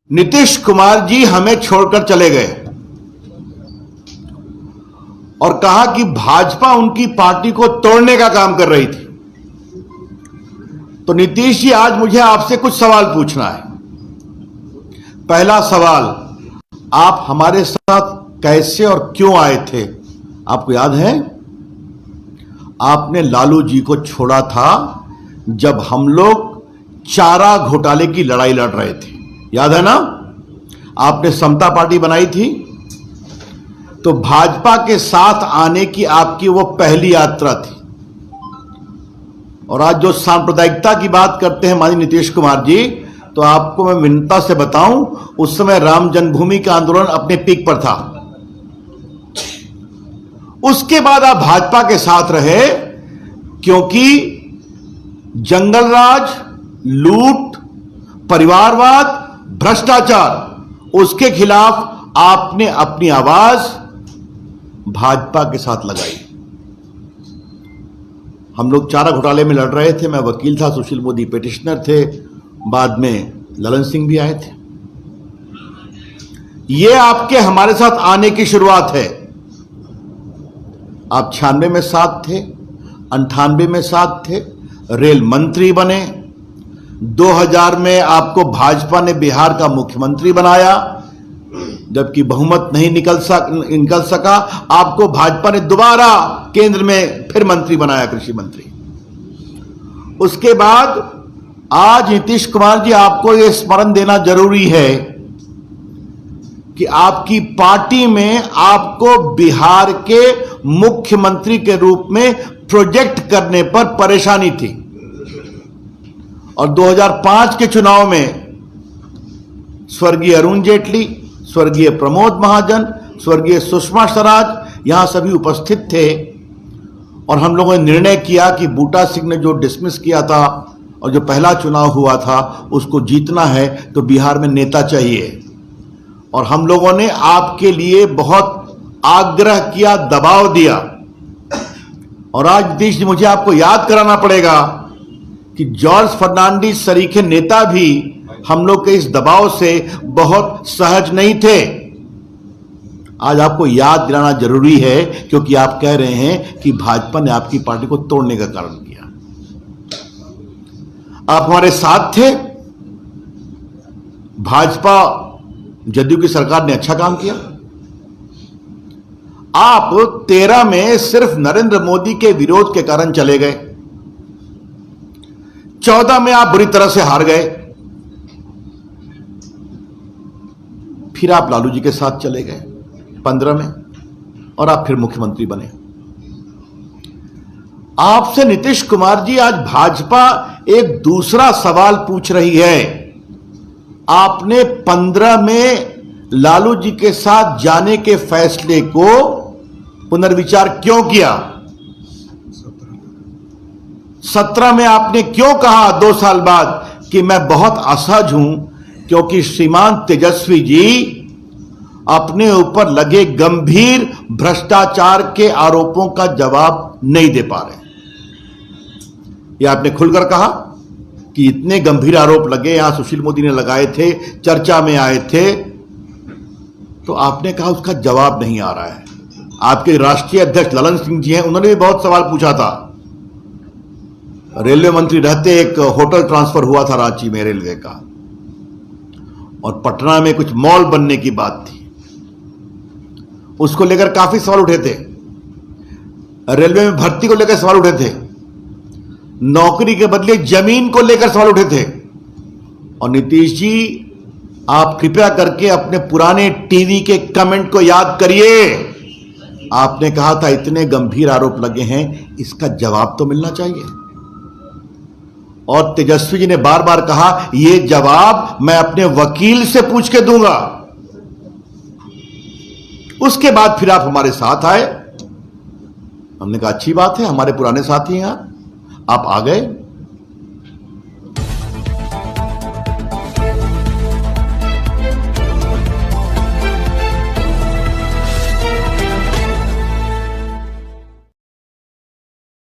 नीतीश कुमार जी हमें छोड़कर चले गए और कहा कि भाजपा उनकी पार्टी को तोड़ने का काम कर रही थी। तो नीतीश जी, आज मुझे आपसे कुछ सवाल पूछना है। पहला सवाल, आप हमारे साथ कैसे और क्यों आए थे? आपको याद है? आपने लालू जी को छोड़ा था जब हम लोग चारा घोटाले की लड़ाई लड़ रहे थे, याद है ना? आपने समता पार्टी बनाई थी। तो भाजपा के साथ आने की आपकी वो पहली यात्रा थी। और आज जो सांप्रदायिकता की बात करते हैं माननीय नीतीश कुमार जी, तो आपको मैं विनम्रता से बताऊं, उस समय राम जन्मभूमि का आंदोलन अपने पीक पर था। उसके बाद आप भाजपा के साथ रहे क्योंकि जंगल राज, लूट, परिवारवाद, भ्रष्टाचार, उसके खिलाफ आपने अपनी आवाज भाजपा के साथ लगाई। हम लोग चारा घोटाले में लड़ रहे थे। मैं वकील था, सुशील मोदी पिटिशनर थे, बाद में ललन सिंह भी आए थे। यह आपके हमारे साथ आने की शुरुआत है। आप 96 में साथ थे, 98 में साथ थे, रेल मंत्री बने। 2000 में आपको भाजपा ने बिहार का मुख्यमंत्री बनाया, जबकि बहुमत नहीं निकल सका। आपको भाजपा ने दोबारा केंद्र में फिर मंत्री बनाया, कृषि मंत्री। उसके बाद आज नीतीश कुमार जी, आपको यह स्मरण देना जरूरी है कि आपकी पार्टी में आपको बिहार के मुख्यमंत्री के रूप में प्रोजेक्ट करने पर परेशानी थी। और 2005 के चुनाव में स्वर्गीय अरुण जेटली, स्वर्गीय प्रमोद महाजन, स्वर्गीय सुषमा स्वराज यहां सभी उपस्थित थे। और हम लोगों ने निर्णय किया कि बूटा सिंह ने जो डिसमिस किया था और जो पहला चुनाव हुआ था उसको जीतना है, तो बिहार में नेता चाहिए। और हम लोगों ने आपके लिए बहुत आग्रह किया, दबाव दिया। और आज नीतीश जी, मुझे आपको याद कराना पड़ेगा कि जॉर्ज फर्नांडिस सरीखे नेता भी हम लोग के इस दबाव से बहुत सहज नहीं थे। आज आपको याद दिलाना जरूरी है क्योंकि आप कह रहे हैं कि भाजपा ने आपकी पार्टी को तोड़ने का कारण किया। आप हमारे साथ थे। भाजपा जदयू की सरकार ने अच्छा काम किया। आप 13 में सिर्फ नरेंद्र मोदी के विरोध के कारण चले गए। 14 में आप बुरी तरह से हार गए। फिर आप लालू जी के साथ चले गए 15 में, और आप फिर मुख्यमंत्री बने। आपसे नीतीश कुमार जी, आज भाजपा एक दूसरा सवाल पूछ रही है। आपने 15 में लालू जी के साथ जाने के फैसले को पुनर्विचार क्यों किया? 17 में आपने क्यों कहा 2 साल बाद कि मैं बहुत असहज हूं क्योंकि श्रीमान तेजस्वी जी अपने ऊपर लगे गंभीर भ्रष्टाचार के आरोपों का जवाब नहीं दे पा रहे? यह आपने खुलकर कहा कि इतने गंभीर आरोप लगे, यहां सुशील मोदी ने लगाए थे, चर्चा में आए थे। तो आपने कहा उसका जवाब नहीं आ रहा है। आपके राष्ट्रीय अध्यक्ष ललन सिंह जी हैं, उन्होंने भी बहुत सवाल पूछा था। रेलवे मंत्री रहते एक होटल ट्रांसफर हुआ था रांची में रेलवे का, और पटना में कुछ मॉल बनने की बात थी, उसको लेकर काफी सवाल उठे थे। रेलवे में भर्ती को लेकर सवाल उठे थे, नौकरी के बदले जमीन को लेकर सवाल उठे थे। और नीतीश जी, आप कृपया करके अपने पुराने टीवी के कमेंट को याद करिए। आपने कहा था इतने गंभीर आरोप लगे हैं, इसका जवाब तो मिलना चाहिए। और तेजस्वी जी ने बार बार कहा यह जवाब मैं अपने वकील से पूछ के दूंगा। उसके बाद फिर आप हमारे साथ आए। हमने कहा अच्छी बात है, हमारे पुराने साथी हैं आप आ गए।